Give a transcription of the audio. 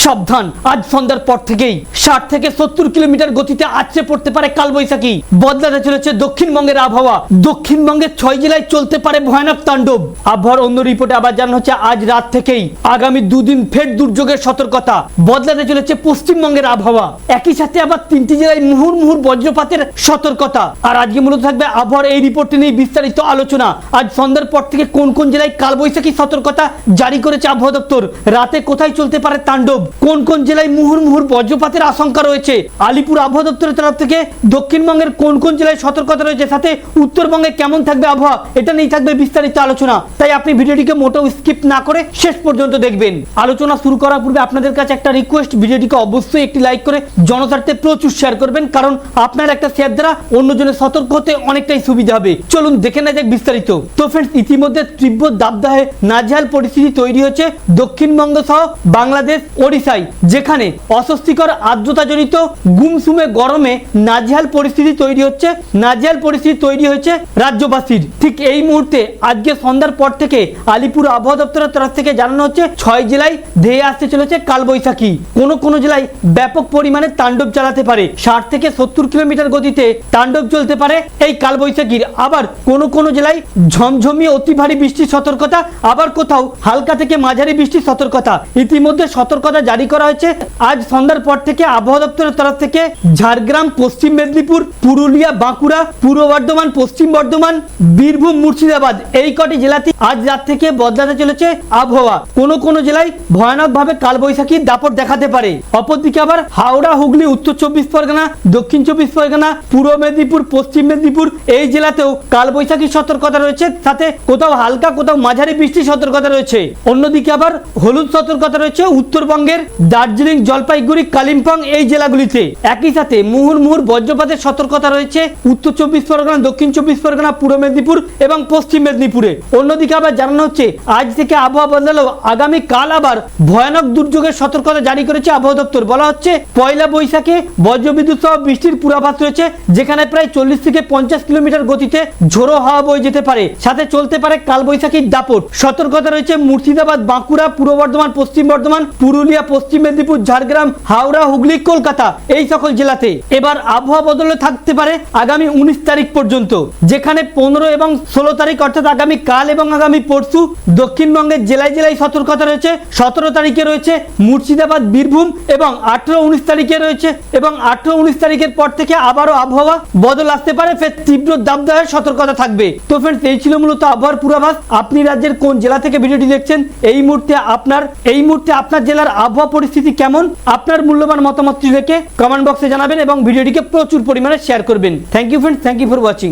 সাবধান, আজ সন্ধ্যার পর থেকেই 60 থেকে 70 কিলোমিটার গতিতে আছড়ে পড়তে পারে কালবৈশাখী। বদলাতে চলেছে দক্ষিণবঙ্গের আবহাওয়া। দক্ষিণবঙ্গের 6 জেলায় চলতে পারে ভয়ানক তাণ্ডব। আবহাওয়ার অন্য রিপোর্টে আবার জানানো হচ্ছে আজ রাত থেকেই আগামী দুদিন ফের দুর্যোগের সতর্কতা। বদলাতে চলেছে পশ্চিমবঙ্গের আবহাওয়া। একই সাথে আবার 3টি জেলায় মুহুর্মুহুর বজ্রপাতের সতর্কতা। আর আজকে মূলত থাকবে আবহাওয়ার এই রিপোর্টে নিয়ে বিস্তারিত আলোচনা। আজ সন্ধ্যার পর থেকে কোন কোন জেলায় কালবৈশাখী সতর্কতা জারি করেছে আবহাওয়া দপ্তর, রাতে কোথায় চলতে পারে তাণ্ডব, কোন কোন জেলায় মুহুর্মুহুর বজ্রপাতের আশঙ্কা রয়েছে, আলিপুর আবহাওয়া দপ্তরের তরফ থেকে দক্ষিণবঙ্গের কোন কোন জেলায় সতর্কতা রয়েছে, সাথে উত্তরবঙ্গে কেমন থাকবে আবহাওয়া, এটা নিয়ে থাকবে বিস্তারিত আলোচনা। তাই আপনি ভিডিওটিকে মোটেও স্কিপ না করে শেষ পর্যন্ত দেখবেন। আলোচনা শুরু করার পূর্বে আপনাদের কাছে একটা রিকোয়েস্ট, ভিডিওটিকে অবশ্যই একটি লাইক করে জনস্বার্থে প্রচুর শেয়ার করবেন, কারণ আপনার একটা শেয়ার দ্বারা অন্যজনের সতর্ক হতে অনেকটাই সুবিধা হবে। চলুন দেখে নেওয়া যাক বিস্তারিত। তো ফ্রেন্ডস, ইতিমধ্যে তীব্র দাবদাহে নাজেহাল পরিস্থিতি তৈরি হচ্ছে দক্ষিণবঙ্গ সহ বাংলাদেশ, ওড়িশায়, যেখানে অস্বস্তিকর আর্দ্রতাজনিত গুমসুমে গরমে নাজেহাল পরিস্থিতি তৈরি হচ্ছে। নাজেহাল পরিস্থিতি তৈরি হয়েছে রাজ্যবাসীর। ঠিক এই মুহূর্তে আজকে সন্ধ্যার পর থেকে আলিপুর আবহাওয়া দপ্তরের তরফ থেকে জানানো হচ্ছে 6 জেলায় ধেয়ে আসতে চলেছে কালবৈশাখী। কোন জেলায় ব্যাপক পরিমাণে তাণ্ডব চালাতে পারে। 60 থেকে 70 কিলোমিটার গতিতে তাণ্ডব চলতে পারে এই কালবৈশাখীর। আবার কোন জেলায় ঝমঝমিয়ে অতি ভারী বৃষ্টির সতর্কতা, আবার কোথাও হালকা থেকে মাঝারি বৃষ্টির সতর্কতা। ইতিমধ্যে সতর্কতা জারি করা হয়েছে আজ সন্ধ্যার পর থেকে আবহাওয়া দপ্তরের তরফ থেকে ঝাড়গ্রাম, পশ্চিম মেদিনীপুর, পুরুলিয়া, বাঁকুড়া, পূর্ব বর্ধমান, পশ্চিম বর্ধমান, বীরভূম, মুর্শিদাবাদ, এই কটি জেলাতে আজ রাত থেকে বদলাতে চলেছে আবহাওয়া। কোন জেলায় ভয়ানকভাবে কালবৈশাখীর দাপট দেখাতে পারে। অপরদিকে আবার হাওড়া, হুগলি, উত্তর 24 পরগনা, দক্ষিণ 24 পরগনা, পূর্ব মেদিনীপুর, পশ্চিম মেদিনীপুর, এই জেলাতেও কালবৈশাখীর সতর্কতা রয়েছে, সাথে কোথাও হালকা কোথাও মাঝারি বৃষ্টির সতর্কতা রয়েছে। অন্যদিকে আবার হলুদ সতর্কতা রয়েছে উত্তরবঙ্গের দার্জিলিং, জলপাইগুড়ি, কালিম্পং, এই জেলাগুলিতে। একই সাথে মুহুর্মুহুর বজ্রপাতের সতর্কতা রয়েছে উত্তর 24 পরগনা, দক্ষিণ 24 পরগনা, পূর্ব মেদিনীপুর এবং পশ্চিম মেদিনীপুরে। অন্যদিকে আবার জানানো হচ্ছে আজ থেকে আবহাওয়া বদলালেও আগামী কাল আবার ভয়ানক দুর্যোগের সতর্কতা জারি করেছে আবহাওয়া দপ্তর। বলা হচ্ছে পয়লা বৈশাখে বজ্রবিদ্যুৎ সহ বৃষ্টির পূর্বাভাস রয়েছে, যেখানে প্রায় 40 থেকে 50 কিলোমিটার গতিতে ঝোড়ো হাওয়া বয়ে যেতে পারে, সাথে চলতে পারে কালবৈশাখীর দাপট। সতর্কতা রয়েছে মুর্শিদাবাদ, বাঁকুড়া, পূর্ব বর্ধমান, পশ্চিম বর্ধমান, পুরুলিয়া, পশ্চিম মেদিনীপুর, ঝাড়গ্রাম, হাওড়া, হুগলি, কলকাতা, এই সকল জেলাতে। এবার আবহাওয়া বদলে থাকতে পারে আগামী 19 তারিখ পর্যন্ত, যেখানে 15 এবং 16 তারিখ অর্থাৎ আগামী কাল এবং আগামী পরশু দক্ষিণবঙ্গের জেলায় জেলায় সতর্কতা রয়েছে। 17 তারিখে রয়েছে মুর্শিদাবাদ, বীরভূম এবং 18-19 তারিখে রয়েছে, এবং 18-19 তারিখের পর থেকে আবারও আবহাওয়া বদল আসতে পারে, ফের তীব্র দাবদাহের সতর্কতা থাকবে। তো ফ্রেন্ডস, এই ছিল মূলত আবহাওয়ার পূর্বাভাস। আপনি রাজ্যের কোন জেলা থেকে ভিডিওটি দেখছেন, এই মুহূর্তে আপনার জেলার আবহাওয়া পরিস্থিতি কেমন, আপনার মূল্যবান মতামতটি রেখে কমেন্ট বক্সে জানাবেন এবং ভিডিওটিকে প্রচুর পরিমাণে শেয়ার করবেন। Thank you friends, thank you for watching.